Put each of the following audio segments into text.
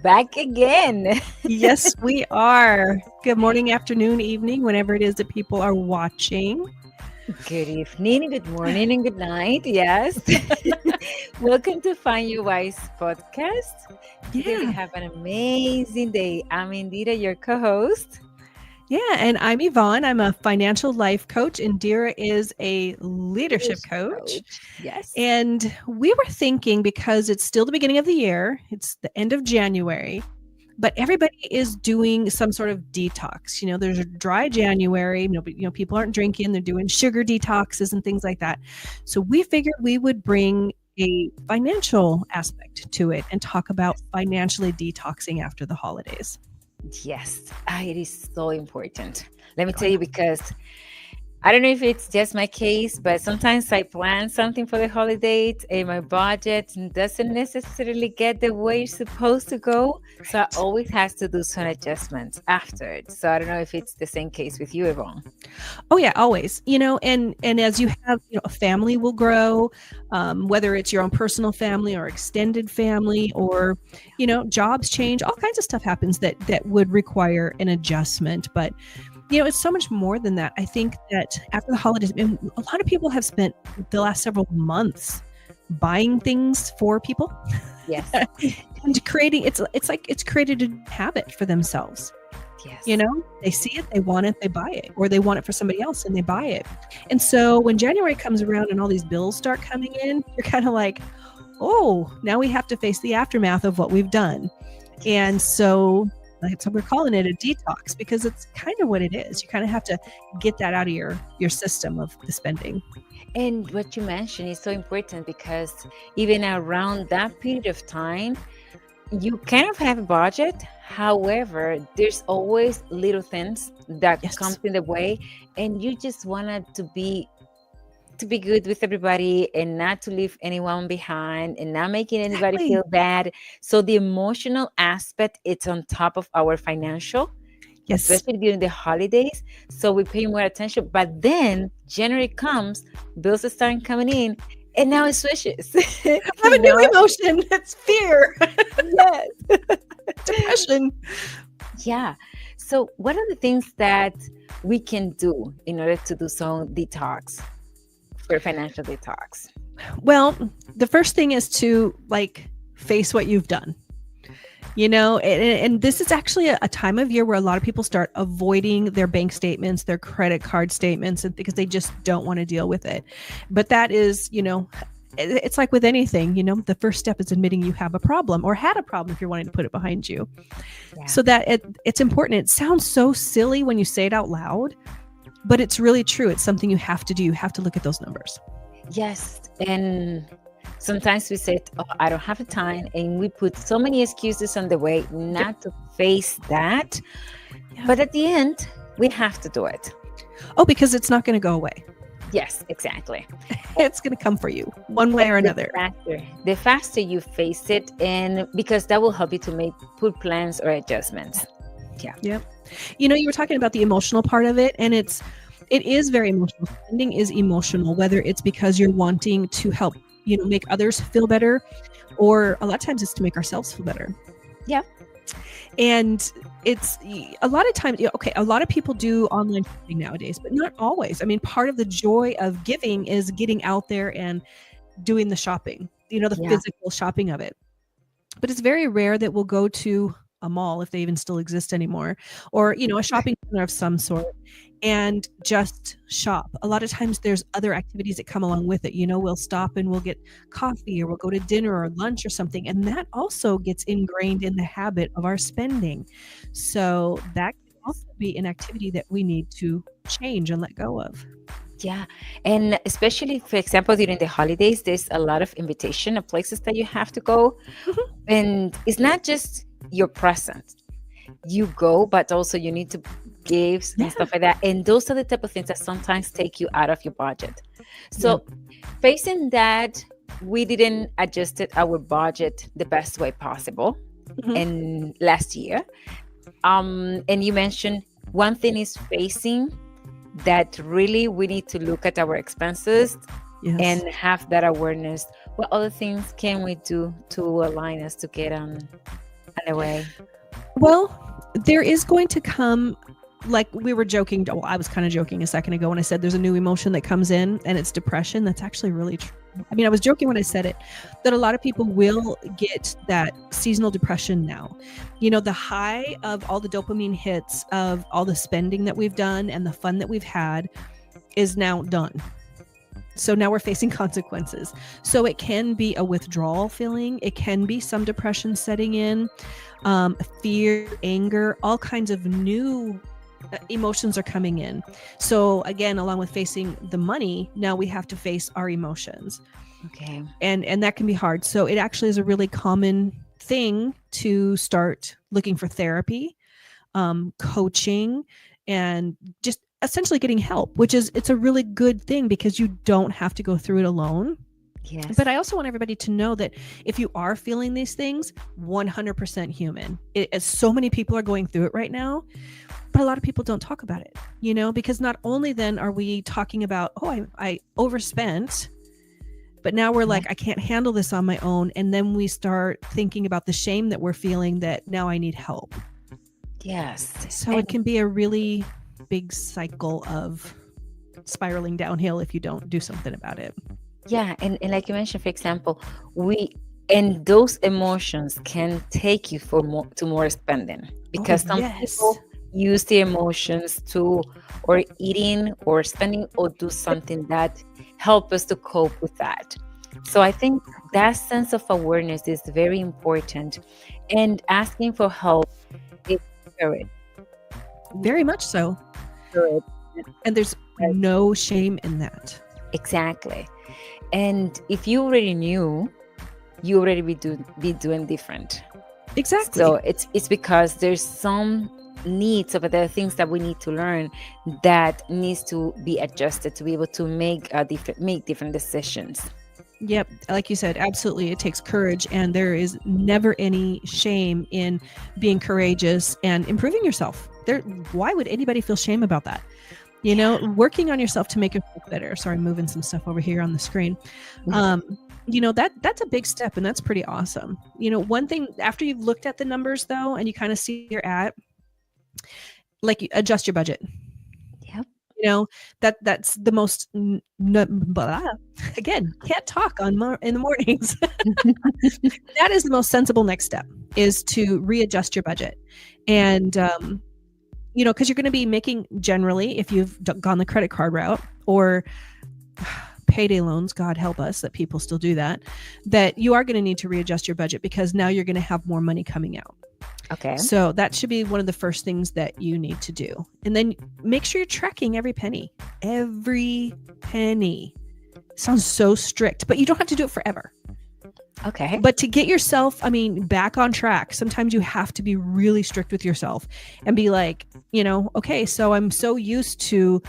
Back again. Yes, we are. Good morning, afternoon, evening, whenever it is that people are watching. Good evening, good morning, and good night. Yes. Welcome to Find Your Wise podcast. Today we Yeah. have an amazing day. I'm Indira, your co host. Yeah. And I'm Yvonne. I'm a financial life coach, and Dira is a leadership coach. Yes. And we were thinking because it's still the beginning of the year, it's the end of January, but everybody is doing some sort of detox. There's a dry January. Nobody, people aren't drinking. They're doing sugar detoxes and things like that. So we figured we would bring a financial aspect to it and talk about financially detoxing after the holidays. Yes. It is so important. Let me tell you, because I don't know if it's just my case, but sometimes I plan something for the holidays and my budget doesn't necessarily get the way it's supposed to go. So I always have to do some adjustments after it. So I don't know if it's the same case with you, Yvonne. Oh yeah, always. And as you have, a family will grow, whether it's your own personal family or extended family, or jobs change. All kinds of stuff happens that would require an adjustment. But it's so much more than that. I think that after the holidays, and a lot of people have spent the last several months buying things for people. Yes. And creating, it's like it's created a habit for themselves. Yes. They see it, they want it, they buy it, or they want it for somebody else and they buy it. And so when January comes around and all these bills start coming in, you're kind of like, oh, now we have to face the aftermath of what we've done. And so that's what we're calling it, a detox, because it's kind of what it is. You kind of have to get that out of your system of the spending. And what you mentioned is so important, because even around that period of time, you kind of have a budget. However, there's always little things that come in the way, and you just wanted to be good with everybody and not to leave anyone behind and not making anybody feel bad. So the emotional aspect, it's on top of our financial, especially during the holidays. So we pay more attention. But then January comes, bills start coming in, and now it switches. I have a new emotion. It's fear. Yes. Depression. Yeah. So what are the things that we can do in order to do some detox? For financial detox? Well, the first thing is to face what you've done. And this is actually a time of year where a lot of people start avoiding their bank statements, their credit card statements, and because they just don't want to deal with it. But that is, it's like with anything, the first step is admitting you have a problem or had a problem if you're wanting to put it behind you. Yeah. So that it's important. It sounds so silly when you say it out loud, but it's really true. It's something you have to do. You have to look at those numbers. Yes. And sometimes we say, oh, I don't have the time. And we put so many excuses on the way not to face that. Yeah. But at the end, we have to do it. Oh, because it's not going to go away. Yes, exactly. It's going to come for you one way or another. The faster you face it, and because that will help you to put plans or adjustments. Yeah. Yep. You were talking about the emotional part of it, and it is very emotional. Spending is emotional, whether it's because you're wanting to help, make others feel better, or a lot of times it's to make ourselves feel better. Yeah. And it's a lot of times, a lot of people do online shopping nowadays, but not always. I mean, part of the joy of giving is getting out there and doing the shopping, the physical shopping of it. But it's very rare that we'll go to a mall, if they even still exist anymore, or a shopping center of some sort, and just shop. A lot of times there's other activities that come along with it. We'll stop and we'll get coffee, or we'll go to dinner or lunch or something, and that also gets ingrained in the habit of our spending. So that can also be an activity that we need to change and let go of. Yeah. And especially, for example, during the holidays, there's a lot of invitation of places that you have to go. Mm-hmm. And it's not just your present. You go, but also you need to give and stuff like that. And those are the type of things that sometimes take you out of your budget. So facing that, we didn't adjust our budget the best way possible in last year. And you mentioned one thing is facing that really we need to look at our expenses and have that awareness. What other things can we do to align us to get on on the way. Well, there is going to come, like we were joking. Well, I was kind of joking a second ago when I said there's a new emotion that comes in and it's depression. That's actually really true. I mean, I was joking when I said it, that a lot of people will get that seasonal depression now. You know, the high of all the dopamine hits of all the spending that we've done and the fun that we've had is now done. So now we're facing consequences. So it can be a withdrawal feeling. It can be some depression setting in, fear, anger, all kinds of new emotions are coming in. So again, along with facing the money, now we have to face our emotions. Okay. And that can be hard. So it actually is a really common thing to start looking for therapy, coaching, and just essentially getting help, which is, it's a really good thing because you don't have to go through it alone. Yes. But I also want everybody to know that if you are feeling these things, 100% human. As so many people are going through it right now, but a lot of people don't talk about it, you know, because not only then are we talking about, oh, I overspent, but now we're like, I can't handle this on my own. And then we start thinking about the shame that we're feeling that now I need help. Yes. So it can be a really big cycle of spiraling downhill if you don't do something about it. Yeah, and like you mentioned, for example, and those emotions can take you to more spending, because some people use the emotions to, or eating or spending or do something that help us to cope with that. So I think that sense of awareness is very important, and asking for help is good. Very much so. Good. And there's no shame in that. Exactly. And if you already knew, you already be doing different. Exactly. So it's because there's some needs of other things that we need to learn that needs to be adjusted to be able to make different decisions. Yep. Like you said, absolutely. It takes courage, and there is never any shame in being courageous and improving yourself. Why would anybody feel shame about that? You know, working on yourself to make yourself better. Sorry, I'm moving some stuff over here on the screen. You know, that's a big step, and that's pretty awesome. You know, one thing, after you've looked at the numbers though, and you kind of see where you're at, like, you adjust your budget. Yep. You know, that's the most, again, can't talk in the mornings. That is the most sensible next step, is to readjust your budget. And, you know, because you're going to be making, generally, if you've gone the credit card route or payday loans, God help us that people still do that you are going to need to readjust your budget, because now you're going to have more money coming out. Okay. So that should be one of the first things that you need to do. And then make sure you're tracking every penny. Every penny. Sounds so strict, but you don't have to do it forever. Okay. But to get yourself, back on track, sometimes you have to be really strict with yourself and be like, you know, okay, so I'm so used to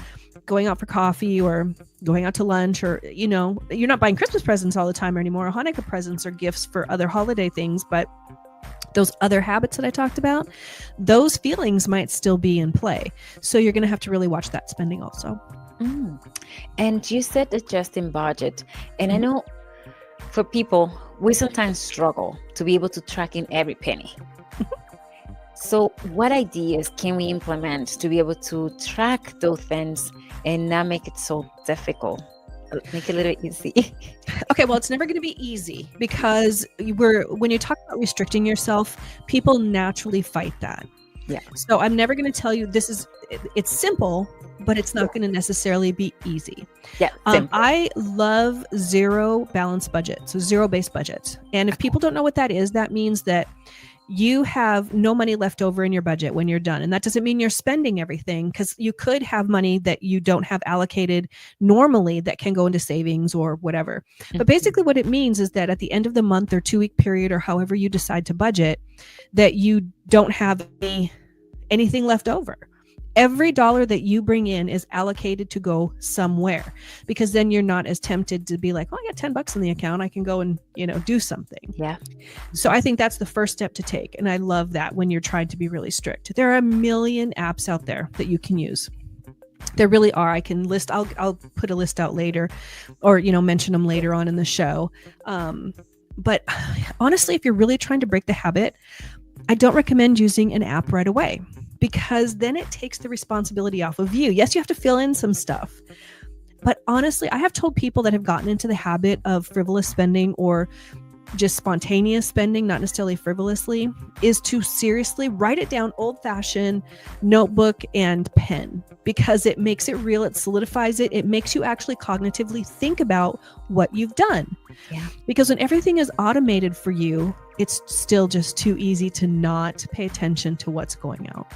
going out for coffee or going out to lunch, or, you know, you're not buying Christmas presents all the time anymore, or Hanukkah presents or gifts for other holiday things, but those other habits that I talked about, those feelings might still be in play. So you're going to have to really watch that spending also. And you said adjusting budget. And I know for people, we sometimes struggle to be able to track in every penny. So what ideas can we implement to be able to track those things and not make it so difficult? Make it a little easy. Okay, well, it's never going to be easy, because when you talk about restricting yourself, people naturally fight that. Yeah. So I'm never going to tell you it's simple, but it's not going to necessarily be easy. Yeah. I love zero balance budget, so zero-based budgets. And if people don't know what that is, that means that you have no money left over in your budget when you're done. And that doesn't mean you're spending everything, because you could have money that you don't have allocated normally that can go into savings or whatever. But basically what it means is that at the end of the month or 2-week period, or however you decide to budget, that you don't have anything left over. Every dollar that you bring in is allocated to go somewhere, because then you're not as tempted to be like, oh, I got $10 in the account, I can go and, you know, do something. Yeah. So I think that's the first step to take. And I love that when you're trying to be really strict. There are a million apps out there that you can use. There really are. I can list, I'll put a list out later, or, you know, mention them later on in the show. But honestly, if you're really trying to break the habit, I don't recommend using an app right away because then it takes the responsibility off of you. Yes, you have to fill in some stuff. But honestly, I have told people that have gotten into the habit of frivolous spending or just spontaneous spending, not necessarily frivolously, is to seriously write it down old fashioned notebook and pen because it makes it real. It solidifies it. It makes you actually cognitively think about what you've done. Yeah. Because when everything is automated for you, it's still just too easy to not pay attention to what's going out.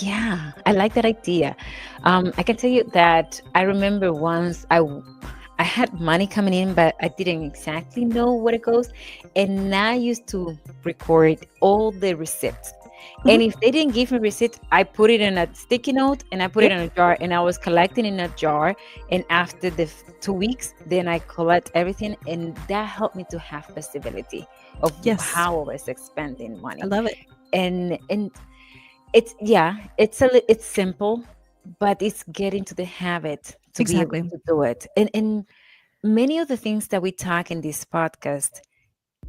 Yeah, I like that idea. I can tell you that I remember once I had money coming in, but I didn't exactly know where it goes. And I used to record all the receipts. And Mhm. if they didn't give me receipt, I put it in a sticky note and I put it Yep. in a jar and I was collecting in a jar. And after the 2 weeks, then I collect everything. And that helped me to have visibility of Yes. how I was expending I money. love it. And it's it's simple, but it's getting to the habit to be able Exactly. to do it. And many of the things that we talk in this podcast,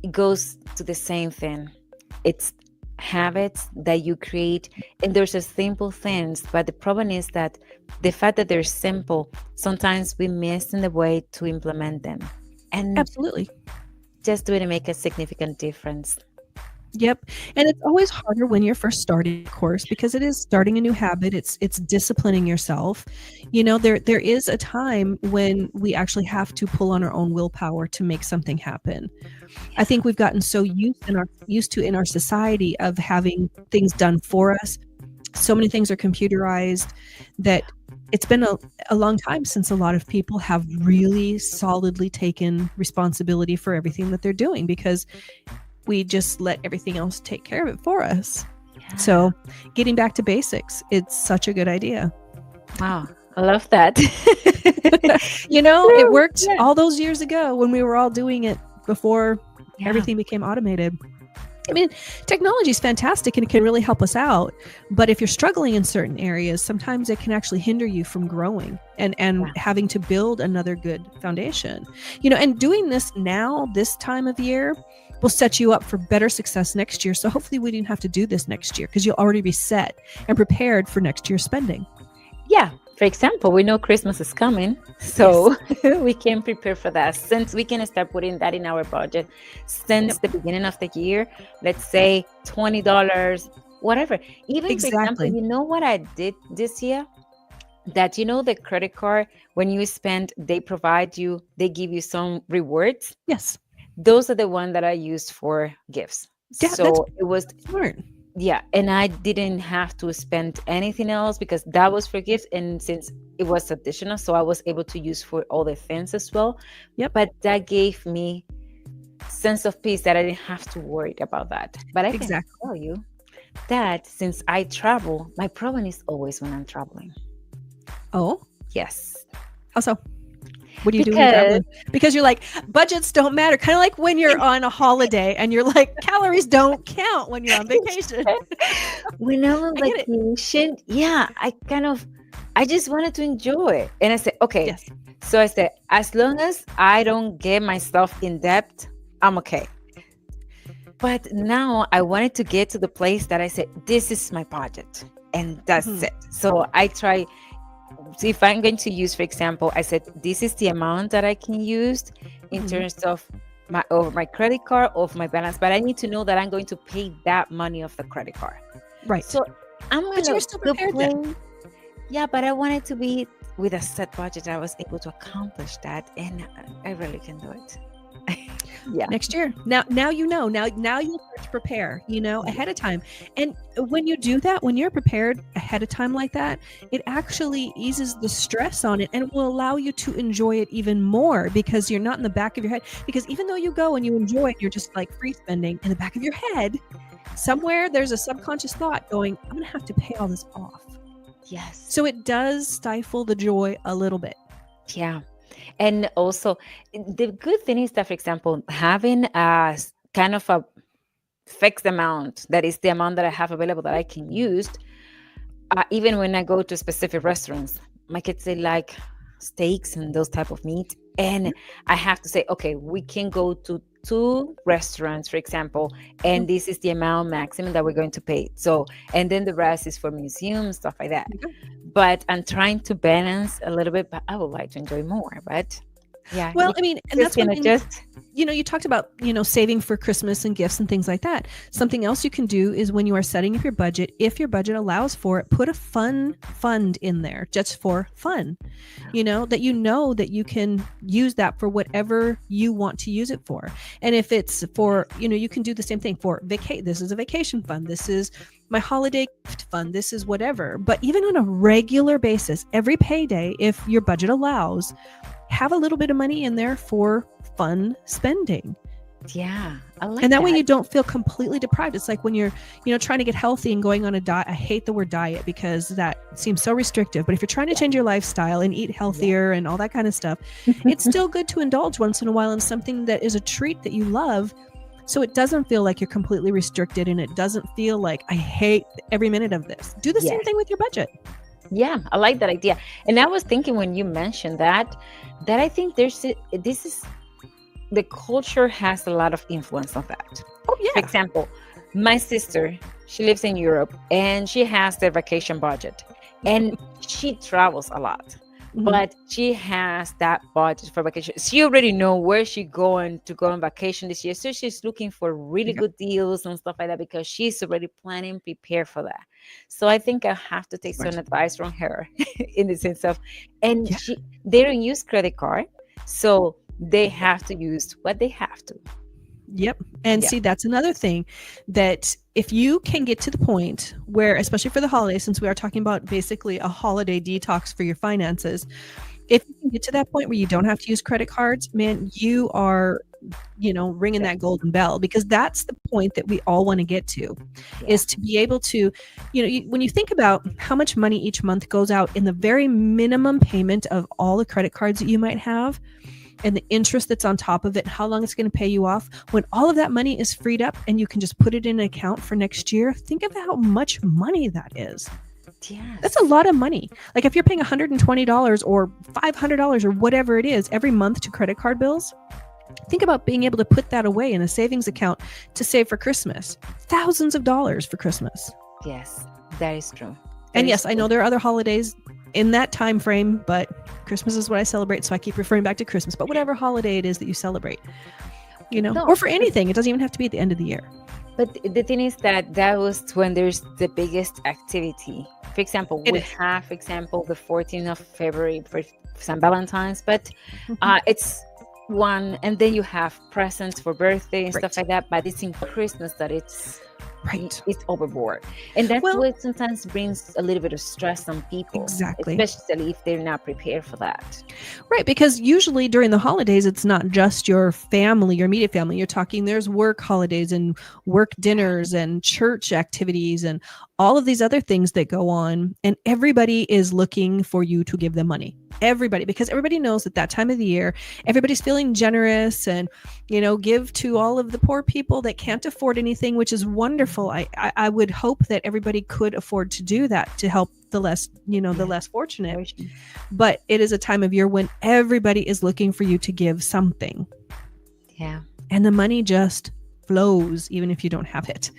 it goes to the same thing. It's habits that you create, and there's a simple things, but the problem is that the fact that they're simple, sometimes we miss in the way to implement them, and Absolutely. just do it and make a significant difference. Yep. And it's always harder when you're first starting, of course, because it is starting a new habit. It's disciplining yourself. There is a time when we actually have to pull on our own willpower to make something happen. I think we've gotten so used to in our society of having things done for us. So many things are computerized that it's been a long time since a lot of people have really solidly taken responsibility for everything that they're doing because we just let everything else take care of it for us. Yeah. So getting back to basics, it's such a good idea. Wow, I love that. It True. worked Yeah. all those years ago when we were all doing it before Yeah. everything became automated. I mean, technology is fantastic and it can really help us out. But if you're struggling in certain areas, sometimes it can actually hinder you from growing and Yeah. having to build another good foundation. And doing this now, this time of year, will set you up for better success next year. So hopefully we didn't have to do this next year because you'll already be set and prepared for next year's spending. Yeah. For example, we know Christmas is coming, so we can prepare for that. Since we can start putting that in our budget since Yep. the beginning of the year, let's say $20, whatever. Even for example, Exactly. you know what I did this year? That the credit card, when you spend, they give you some rewards. Yes. Those are the one that I used for gifts. Yeah, that's So it was, smart. yeah, and I didn't have to spend anything else because that was for gifts, and since it was additional, so I was able to use for all the things as well. Yep. But that gave me sense of peace that I didn't have to worry about that. But I can Exactly. tell you that since I travel, my problem is always when I'm traveling. Oh, Yes. how so? What do you do when you're Because traveling? Because you're like, budgets don't matter. Kind of like when you're on a holiday and you're like, calories don't count when you're on vacation. when I'm on I get it. vacation, yeah, I just wanted to enjoy. And I said, okay. Yes. So I said, as long as I don't get myself in debt, I'm okay. But now I wanted to get to the place that I said, this is my budget. And that's Mhm. it. So I try, so if I'm going to use, for example, I said, this is the amount that I can use in Mhm. terms of my credit card, of my balance, but I need to know that I'm going to pay that money off the credit card. Right. So I'm in But a you're still good prepared place. then. Yeah, but I wanted to be with a set budget. I was able to accomplish that, and I really can do it. Yeah. Next year. Now you know. Now you start to prepare, ahead of time. And when you do that, when you're prepared ahead of time like that, it actually eases the stress on it and it will allow you to enjoy it even more because you're not in the back of your head. Because even though you go and you enjoy it, you're just like free spending in the back of your head, somewhere there's a subconscious thought going, I'm gonna have to pay all this off. Yes. So it does stifle the joy a little bit. Yeah. And also, the good thing is that, for example, having kind of a fixed amount, that is the amount that I have available that I can use, even when I go to specific restaurants, my kids, they like steaks and those type of meat. And I have to say, okay, we can go to to restaurants, for example, Mm, and this is the amount maximum that we're going to pay. So, and then the rest is for museums, stuff like that. yeah. But I'm trying to balance a little bit, but I would like to enjoy more. But yeah, Well, you I mean, and just that's one can thing, adjust. you talked about, saving for Christmas and gifts and things like that. Something else you can do is when you are setting up your budget, if your budget allows for it, put a fun fund in there just for fun. That that you can use that for whatever you want to use it for. And if it's for, you can do the same thing for this is a vacation fund. This is my holiday gift fund. This is whatever. But even on a regular basis, every payday, if your budget allows, have a little bit of money in there for fun spending. Yeah, I And like that way that. you don't feel completely deprived. It's like when you're, trying to get healthy and going on a diet. I hate the word diet because that seems so restrictive. But if you're trying to change your lifestyle and eat healthier and all that kind of stuff, it's still good to indulge once in a while in something that is a treat that you love. So it doesn't feel like you're completely restricted, and it doesn't feel like I hate every minute of this. Do the same Yes. thing with your budget. Yeah, I like that idea. And I was thinking when you mentioned that I think this is the culture has a lot of influence on that. Oh For yeah. example, my sister, she lives in Europe and she has their vacation budget and she travels a lot. Mhm. But she has that budget for vacation. She already know where she's going to go on vacation this year. So she's looking for really Yep. good deals and stuff like that because she's already planning, prepare for that. So I think I have to take some Smart. advice from her in the sense of, and Yeah. they don't use credit card. So they have to use what they have to. Yep. And Yeah. see, that's another thing that if you can get to the point where, especially for the holidays, since we are talking about basically a holiday detox for your finances, if you can get to that point where you don't have to use credit cards, man, you are, ringing that golden bell, because that's the point that we all want to get to, Yeah. is to be able to, when you think about how much money each month goes out in the very minimum payment of all the credit cards that you might have, and the interest that's on top of it, how long it's going to pay you off, when all of that money is freed up and you can just put it in an account for next year, think of how much money that is. Yes. That's a lot of money. Like if you're paying $120 or $500 or whatever it is every month to credit card bills, think about being able to put that away in a savings account to save for Christmas. Thousands of dollars for Christmas. Yes, that is true. And yes, I know there are other holidays in that time frame, but Christmas is what I celebrate, so I keep referring back to Christmas. But whatever holiday it is that you celebrate, No, or for anything, it doesn't even have to be at the end of the year. but the thing is that was when there's the biggest activity. For example, It we is. have, for example, the 14th of February for St. Valentine's, but it's one, and then you have presents for birthday and stuff Right. like that. But it's in Christmas that it's Right. it's overboard, and that's Well, what sometimes brings a little bit of stress on people, exactly. especially if they're not prepared for that. Right, because usually during the holidays, it's not just your family, your immediate family. You're talking, there's work holidays and work dinners and church activities and all of these other things that go on. And everybody is looking for you to give them money. Everybody, because everybody knows at that time of the year, everybody's feeling generous and, give to all of the poor people that can't afford anything, which is wonderful. I would hope that everybody could afford to do that to help the less, the less fortunate. But it is a time of year when everybody is looking for you to give something. Yeah. And the money just flows, even if you don't have it.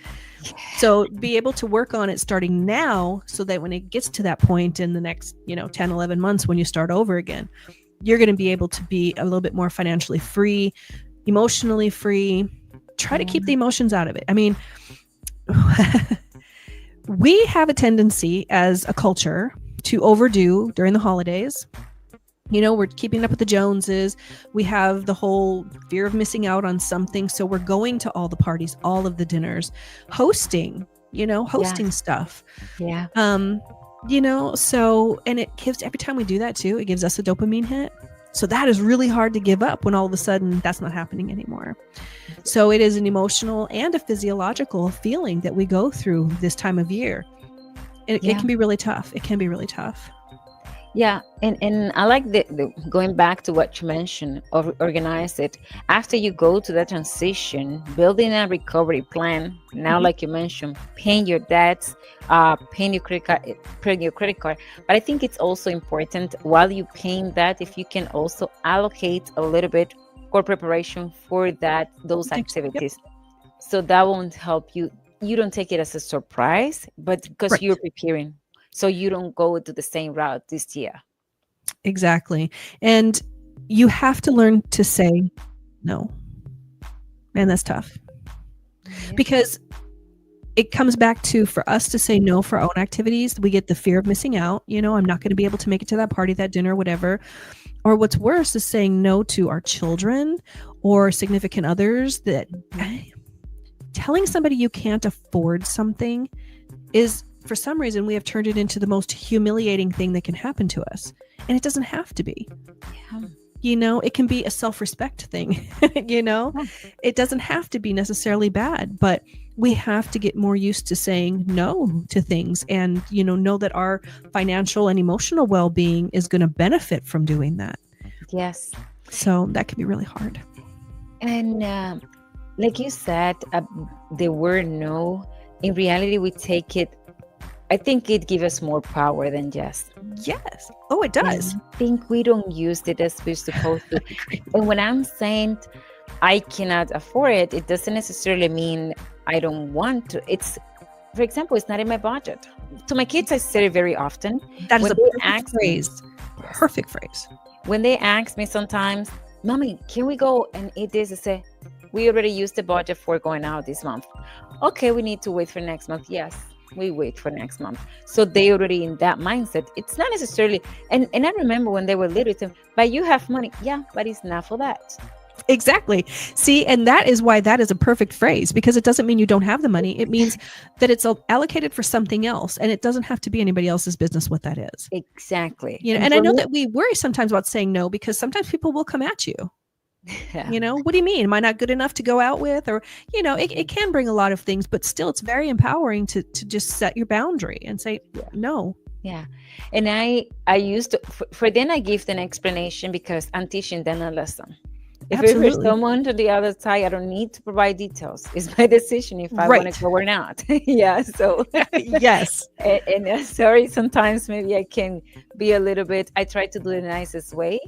So be able to work on it starting now, so that when it gets to that point in the next, 10, 11 months, when you start over again, you're going to be able to be a little bit more financially free, emotionally free. Try to keep the emotions out of it. I mean, we have a tendency as a culture to overdo during the holidays. We're keeping up with the Joneses. We have the whole fear of missing out on something. So we're going to all the parties, all of the dinners, hosting stuff. Yeah. So, and it gives, every time we do that too, it gives us a dopamine hit. So that is really hard to give up when all of a sudden that's not happening anymore. So it is an emotional and a physiological feeling that we go through this time of year. It can be really tough. It can be really tough. Yeah, and I like the going back to what you mentioned, organize it. After you go to that transition, building a recovery plan. Now, like you mentioned, paying your debts, paying your credit card. But I think it's also important while you paying that, if you can also allocate a little bit core preparation for those Yep. activities. So that won't help you. You don't take it as a surprise, but because you're Right. preparing, so you don't go to the same route this year. Exactly. And you have to learn to say no. And that's tough Yeah. because it comes back to, for us to say no for our own activities, we get the fear of missing out. I'm not going to be able to make it to that party, that dinner, whatever. Or what's worse is saying no to our children or significant others. That telling somebody you can't afford something is, for some reason, we have turned it into the most humiliating thing that can happen to us. And it doesn't have to be. It can be a self-respect thing. It doesn't have to be necessarily bad, but we have to get more used to saying no to things and, know that our financial and emotional well-being is going to benefit from doing that. Yes. So that can be really hard. And like you said, the word no, in reality, we take it, I think it gives us more power than yes. Yes. Oh, it does. And I think we don't use it as we're supposed to. And when I'm saying I cannot afford it, it doesn't necessarily mean I don't want to. It's, for example, it's not in my budget. To my kids, I say it very often. That is When a they perfect phrase. Perfect phrase. When they ask me sometimes, Mommy, can we go and eat this? I say, we already used the budget for going out this month. Okay, we need to wait for next month. Yes, we wait for next month. So they already in that mindset. It's not necessarily, and I remember when they were little, but you have money. Yeah, but it's not for that. Exactly. See, and that is why that is a perfect phrase, because it doesn't mean you don't have the money. It means that it's allocated for something else, and it doesn't have to be anybody else's business what that is. Exactly. And I know that we worry sometimes about saying no, because sometimes people will come at you. Yeah. What do you mean? Am I not good enough to go out with? Or, it can bring a lot of things, but still it's very empowering to just set your boundary and say no. Yeah. And I used to, for then I give an explanation because I'm teaching them a lesson. If it were someone to the other side, I don't need to provide details. It's my decision if I want to go or not. Yeah. So yes. And sorry, sometimes maybe I can be a little bit. I try to do it the nicest way,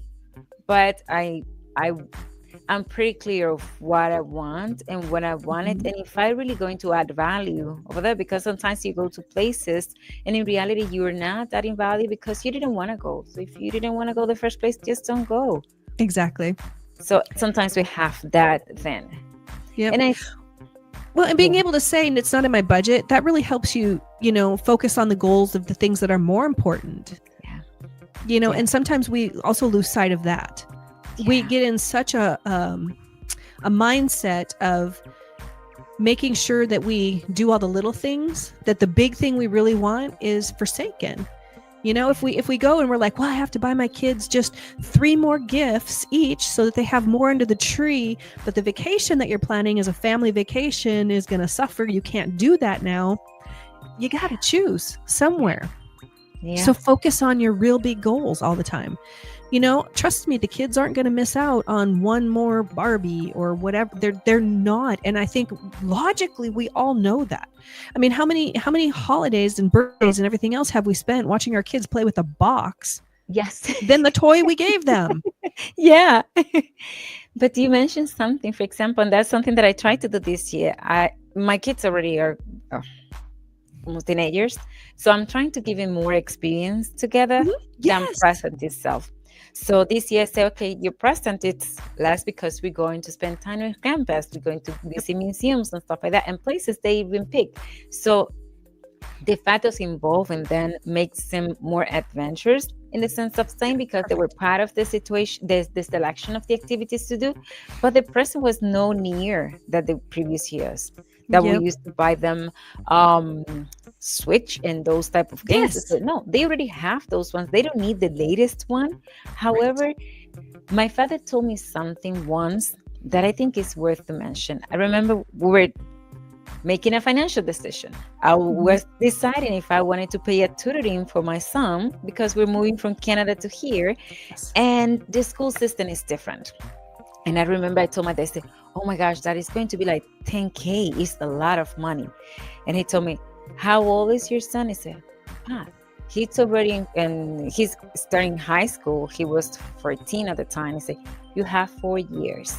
but I'm pretty clear of what I want and when I want it, and if I really going to add value over there, because sometimes you go to places and in reality you're not adding value because you didn't want to go. So if you didn't want to go the first place, just don't go. Exactly. So sometimes we have that then. Yeah. And and being able to say it's not in my budget, that really helps you, focus on the goals of the things that are more important. Yeah. And sometimes we also lose sight of that. Yeah. We get in such a mindset of making sure that we do all the little things, that the big thing we really want is forsaken. If we go and we're like, well, I have to buy my kids just 3 more gifts each so that they have more under the tree, but the vacation that you're planning as a family vacation is going to suffer. You can't do that now. You got to choose somewhere. Yeah. So focus on your real big goals all the time. Trust me, the kids aren't going to miss out on one more Barbie or whatever. They're not. And I think logically, we all know that. I mean, how many holidays and birthdays and everything else have we spent watching our kids play with a box? Yes. Than the toy we gave them. Yeah. But you mentioned something, for example, and that's something that I tried to do this year. My kids already are almost teenagers. So I'm trying to give them more experience together than present itself. So this year I say, okay, your present, it's less because we're going to spend time with campus. We're going to visit museums and stuff like that, and places they even pick. So the fact of involving them makes them more adventurous in the sense of saying, because they were part of the situation, the selection of the activities to do. But the present was no near that the previous years that we used to buy them Switch and those type of games. Yes. So, no, they already have those ones. They don't need the latest one. However, my father told me something once that I think is worth to mention. I remember we were making a financial decision. I was deciding if I wanted to pay a tutoring for my son because we're moving from Canada to here, and the school system is different. And I remember I told my dad, I said, oh my gosh, that is going to be like $10,000. It's a lot of money. And he told me, how old is your son? He said, he's already and he's starting high school. He was 14 at the time. He said, "You have 4 years,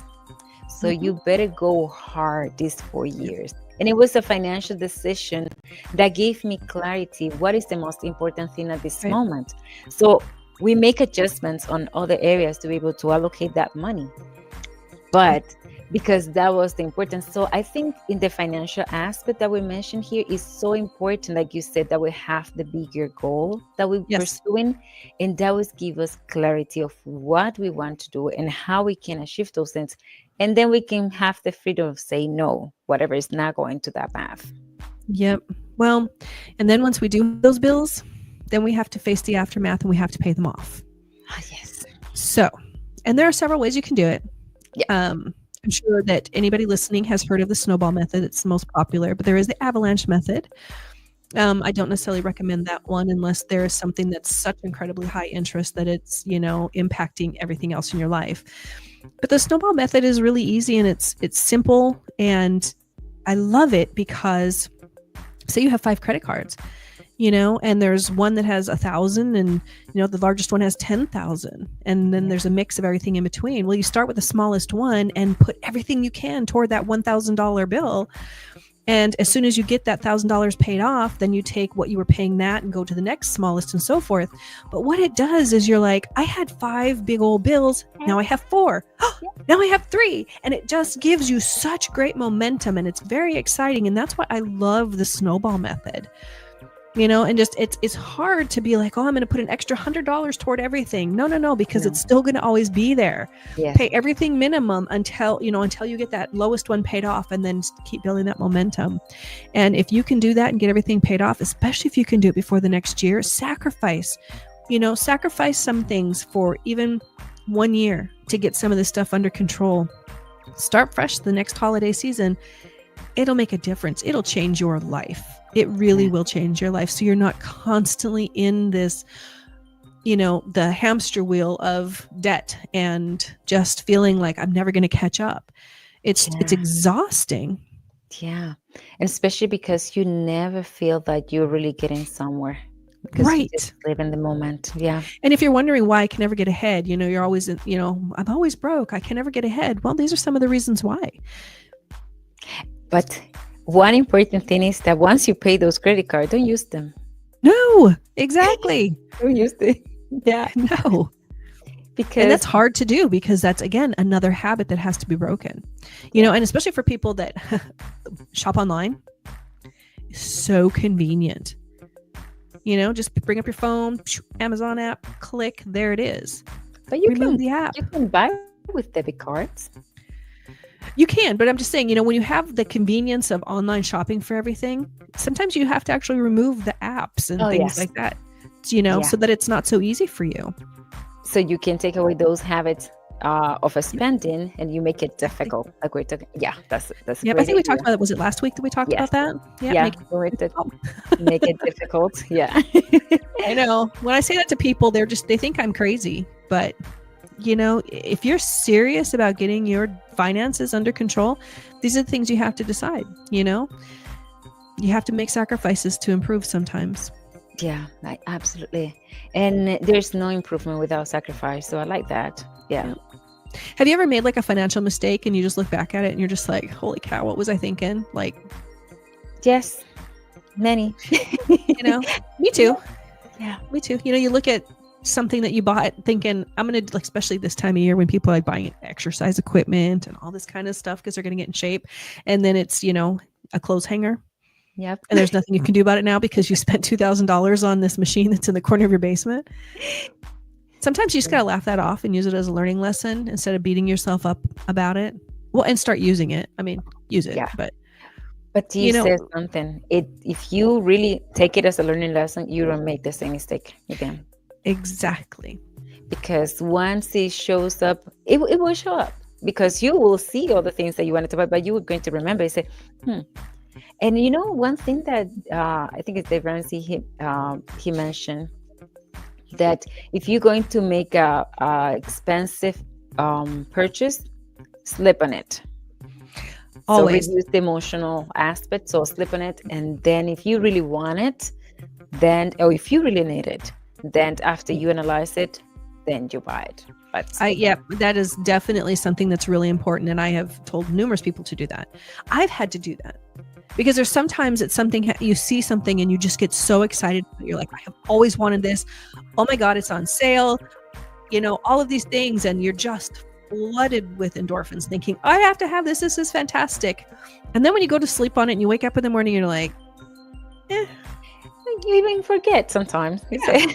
so Mhm. you better go hard these four Yep. years." And it was a financial decision that gave me clarity. What is the most important thing at this Right. moment? So we make adjustments on other areas to be able to allocate that money, but because that was the importance. So I think in the financial aspect that we mentioned here is so important, like you said, that we have the bigger goal that we're Yes. pursuing, and that will give us clarity of what we want to do and how we can achieve those things. And then we can have the freedom of say no, whatever is not going to that path. Yep. Well, and then once we do have those bills, then we have to face the aftermath and we have to pay them off. Ah, yes. So, and there are several ways you can do it. Yeah. I'm sure that anybody listening has heard of the snowball method. It's the most popular, but there is the avalanche method. I don't necessarily recommend that one unless there is something that's such incredibly high interest that it's, impacting everything else in your life. But the snowball method is really easy and it's simple, and I love it because say you have 5 credit cards, and there's one that has 1,000 and, the largest one has 10,000. And then there's a mix of everything in between. Well, you start with the smallest one and put everything you can toward that $1,000 bill. And as soon as you get that $1,000 paid off, then you take what you were paying that and go to the next smallest and so forth. But what it does is you're like, I had 5 big old bills. Now I have 4. Now I have 3. And it just gives you such great momentum, and it's very exciting. And that's why I love the snowball method. And just it's hard to be like, oh, I'm going to put an extra $100 toward everything. No, because it's still going to always be there. Yes. Pay everything minimum until you get that lowest one paid off, and then keep building that momentum. And if you can do that and get everything paid off, especially if you can do it before the next year, sacrifice some things for even 1 year to get some of this stuff under control. Start fresh the next holiday season. It'll make a difference. It'll change your life. It really will change your life. So you're not constantly in this, the hamster wheel of debt and just feeling like I'm never going to catch up. It's exhausting. Yeah. And especially because you never feel that you're really getting somewhere. Because you just live in the moment. Yeah. And if you're wondering why I can never get ahead, you're always, I'm always broke. I can never get ahead. Well, these are some of the reasons why. But one important thing is that once you pay those credit cards, don't use them. No, exactly. Don't use them. Yeah. No. And that's hard to do because that's, again, another habit that has to be broken. And especially for people that shop online, so convenient. Just bring up your phone, Amazon app, click, there it is. But you remove the app. You can buy with debit cards. You can, but I'm just saying, when you have the convenience of online shopping for everything, sometimes you have to actually remove the apps and things like that, so that it's not so easy for you. So you can take away those habits of a spending and you make it difficult. Like we're talking. Yeah, that's yeah. I think we talked about it. Was it last week that we talked about that? Yeah. Make it difficult. Yeah. I know. When I say that to people, they think I'm crazy, but if you're serious about getting your finances under control, these are the things you have to decide. You have to make sacrifices to improve sometimes. Yeah, absolutely. And there's no improvement without sacrifice. So I like that. Yeah. Have you ever made like a financial mistake and you just look back at it and you're just like, holy cow, what was I thinking? Like, yes, many. Me too. Yeah, me too. You look at something that you bought thinking, I'm going to, like, especially this time of year when people are like buying exercise equipment and all this kind of stuff because they're going to get in shape. And then it's, a clothes hanger. Yep. And there's nothing you can do about it now because you spent $2,000 on this machine that's in the corner of your basement. Sometimes you just got to laugh that off and use it as a learning lesson instead of beating yourself up about it. Well, and start using it. I mean, use it. Yeah. But you said something. If you really take it as a learning lesson, you don't make the same mistake again. Exactly. Because once it shows up, it will show up because you will see all the things that you wanted to buy, but you were going to remember and say, And one thing that I think it's Dave Ramsey, he mentioned that if you're going to make a expensive purchase, slip on it. Always. So reduce the emotional aspect. So slip on it, and then if you really want it, then, or if you really need it, then after you analyze it, then you buy it. But Yeah, that is definitely something that's really important. And I have told numerous people to do that. I've had to do that because there's sometimes it's something you see something and you just get so excited. You're like, I have always wanted this. Oh my God, it's on sale. All of these things. And you're just flooded with endorphins thinking, I have to have this. This is fantastic. And then when you go to sleep on it and you wake up in the morning, you're like, you even forget sometimes. Yeah.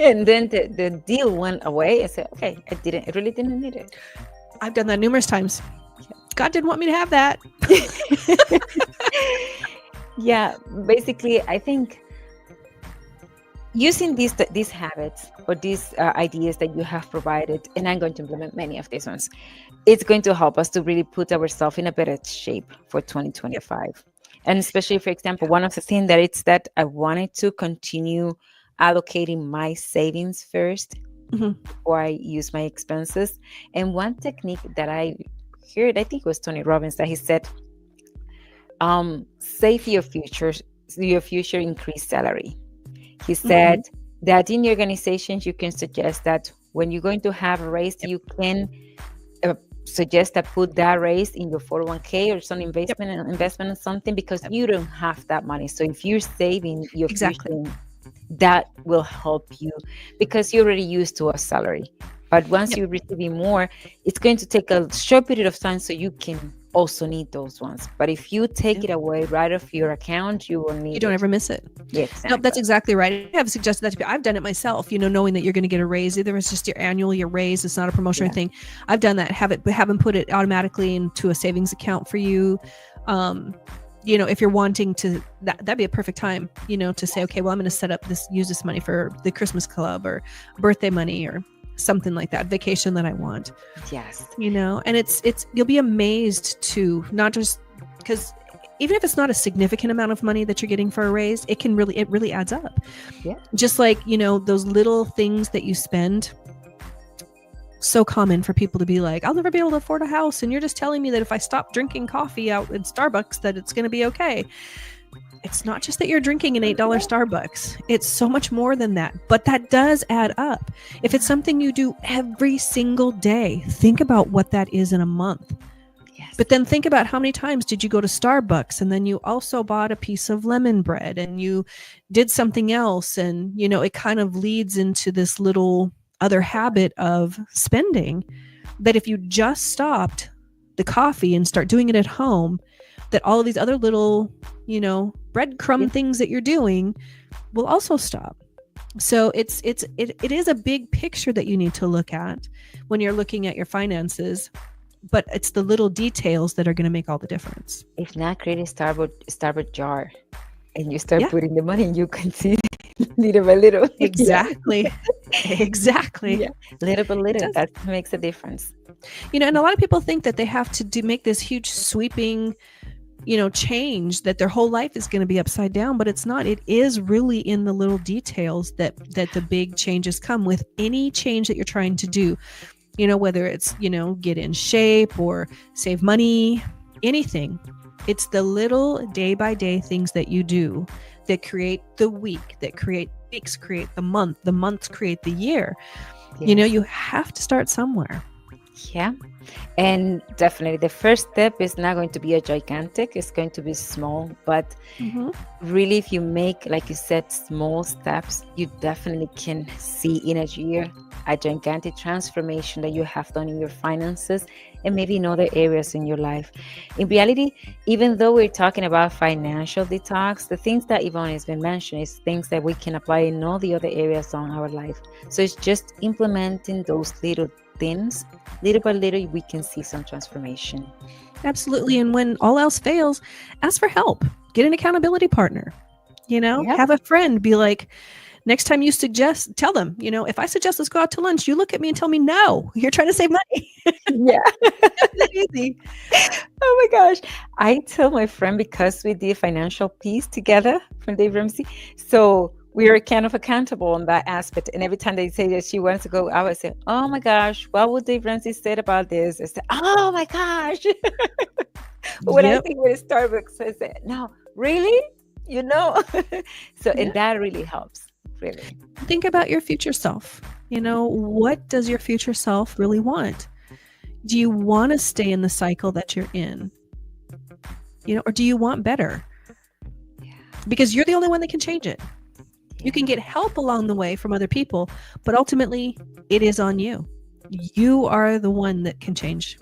And then the deal went away. I said, okay, I really didn't need it. I've done that numerous times. God didn't want me to have that. Yeah, basically, I think using these habits or these ideas that you have provided, and I'm going to implement many of these ones, it's going to help us to really put ourselves in a better shape for 2025. Yep. And especially, for example, one of the things that it's that I wanted to continue allocating my savings first before I use my expenses. And one technique that I heard, I think it was Tony Robbins, that he said, save your future increased salary. He said that in your organizations, you can suggest that when you're going to have a raise, you can suggest that put that raise in your 401k or some investment in something, because you don't have that money. So if you're saving your future, that will help you because you're already used to a salary. But once you're receiving more, it's going to take a short period of time so you can also need those ones. But if you take it away right off your account, you will need it. You don't ever miss it. Yeah, exactly. No, that's exactly right. I have suggested that to people. I've done it myself, knowing that you're going to get a raise. Either it's just your raise. It's not a promotion or thing. I've done that. Have them put it automatically into a savings account for you. If you're wanting to, that'd be a perfect time, to say, okay, well, I'm going to set up use this money for the Christmas club or birthday money or something like that, vacation that I want. Yes. And it's you'll be amazed to not just because even if it's not a significant amount of money that you're getting for a raise, it really adds up. Yeah. Just like, those little things that you spend. So common for people to be like, I'll never be able to afford a house. And you're just telling me that if I stop drinking coffee out in Starbucks, that it's going to be okay. It's not just that you're drinking an $8 Starbucks. It's so much more than that. But that does add up. If it's something you do every single day, think about what that is in a month. Yes. But then think about how many times did you go to Starbucks and then you also bought a piece of lemon bread and you did something else. And, it kind of leads into this little other habit of spending that if you just stopped the coffee and start doing it at home, that all of these other little, breadcrumb things that you're doing will also stop. So it is a big picture that you need to look at when you're looking at your finances, but it's the little details that are going to make all the difference. If not, create a Starbucks jar and you start putting the money and you can see little by little. Exactly. Exactly. Yeah. Little by little. That makes a difference. And a lot of people think that they have to make this huge sweeping, change, that their whole life is going to be upside down, but it's not. It is really in the little details that the big changes come with any change that you're trying to do, whether it's, get in shape or save money, anything. It's the little day by day things that you do that create the week, that create weeks, create the months create the year. Yes. You have to start somewhere. Yeah. And definitely the first step is not going to be a gigantic, it's going to be small, but really if you make, like you said, small steps, you definitely can see in a year a gigantic transformation that you have done in your finances and maybe in other areas in your life. In reality, even though we're talking about financial detox, the things that Yvonne has been mentioning is things that we can apply in all the other areas on our life. So it's just implementing those little things. Little by little, we can see some transformation. Absolutely. And when all else fails, ask for help. Get an accountability partner. Have a friend be like, next time you suggest, tell them, if I suggest let's go out to lunch, you look at me and tell me, no, you're trying to save money. Yeah. That's easy. Oh my gosh. I tell my friend, because we did Financial Peace together from Dave Ramsey. So we are kind of accountable on that aspect. And every time they say that she wants to go, I would say, oh my gosh, what would Dave Ramsey say about this? I said, oh my gosh. When I think with Starbucks, I said, no, really? you know? So, Yeah. and that really helps, really. Think about your future self. What does your future self really want? Do you want to stay in the cycle that you're in? Or do you want better? Yeah. Because you're the only one that can change it. You can Yeah. get help along the way from other people, but ultimately it is on you. You are the one that can change.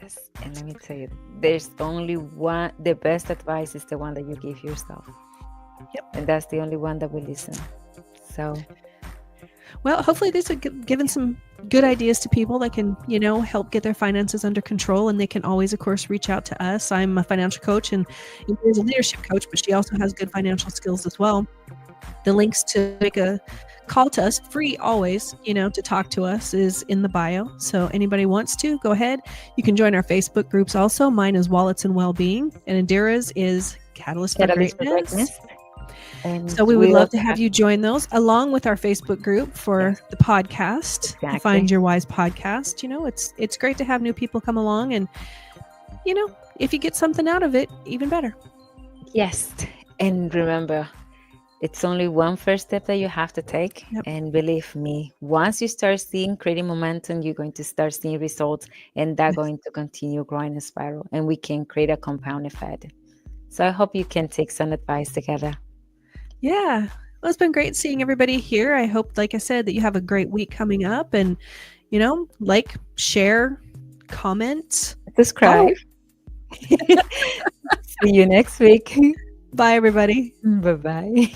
Yes. And let me tell you, there's only one, the best advice is the one that you give yourself. Yep. And that's the only one that will listen. So, Well, hopefully these have given some good ideas to people that can, help get their finances under control. And they can always, of course, reach out to us. I'm a financial coach and there's a leadership coach, but she also has good financial skills as well. The links to make a call to us, free always, to talk to us, is in the bio. So anybody wants to, go ahead. You can join our Facebook groups also. Mine is Wallets and Wellbeing, and Indira's is Catalyst for catalyst for Greatness. greatness. And So we would we love also to have you join those along with our Facebook group for yes, the podcast, the exactly. Find Your Wise podcast. It's great to have new people come along, and if you get something out of it, even better. Yes. And remember, it's only one first step that you have to take. Yep. And believe me, once you start seeing creating momentum, you're going to start seeing results, and that's Yes. going to continue growing a spiral. And we can create a compound effect. So I hope you can take some advice together. Yeah. Well, it's been great seeing everybody here. I hope, like I said, that you have a great week coming up, and like, share, comment, Subscribe. follow. See you next week. Bye, everybody. Bye bye.